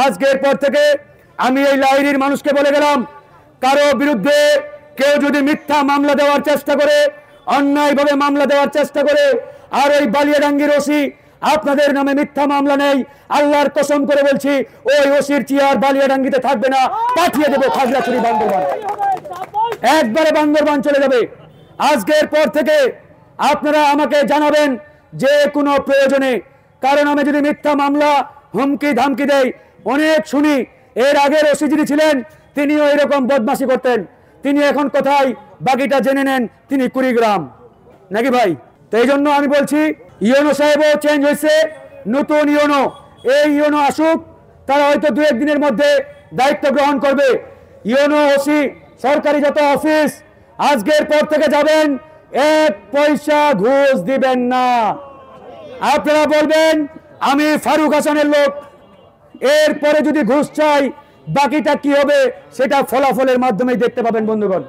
আজকের পর থেকে আমি এই লাইরির মানুষকে বলে গেলাম, কারো বিরুদ্ধে কেউ যদি মিথ্যা মামলা দেওয়ার চেষ্টা করে, অন্যায়ভাবে মামলা দেওয়ার চেষ্টা করে, আর ওই বালিয়াডাঙ্গির ওসি আপনাদের নামে মিথ্যা মামলা নেই, আল্লাহর কসম করে বলছি ওই ওসির চেয়ার বালিয়াডাঙ্গিতে থাকবে না, পাঠিয়ে দেবো খাগড়াছড়ি বান্দরবান, একবারে বান্দরবান চলে যাবে। আজকের পর থেকে আপনারা আমাকে জানাবেন যে কোনো প্রয়োজনে, কারণ আমি যদি মিথ্যা মামলা হুমকি ধামকি দেই, অনেক শুনি। এর আগের ওসি যিনি ছিলেন তিনিও এরকম বদমাশি করতেন, তিনি এখন কোথায় বাকিটা জেনে নেন, তিনি কুড়িগ্রাম নাকি ভাই। তো এই জন্য আমি বলছি ইউনো সাহেবও চেঞ্জ হয়েছে, নতুন ইউনো, এই ইউনো আসুক, তারা হয়তো 2-1 দিনের মধ্যে দায়িত্ব গ্রহণ করবে। ইউনো ওসি সরকারি যত অফিস আজকের পর থেকে যাবেন, 1 পয়সা ঘুষ দিবেন না। আপনারা বলবেন আমি ফারুক হাসানের লোক, এরপরে যদি ঘুষ চাই বাকিটা কি হবে সেটা ফলাফলের মাধ্যমেই দেখতে পাবেন বন্ধুগণ।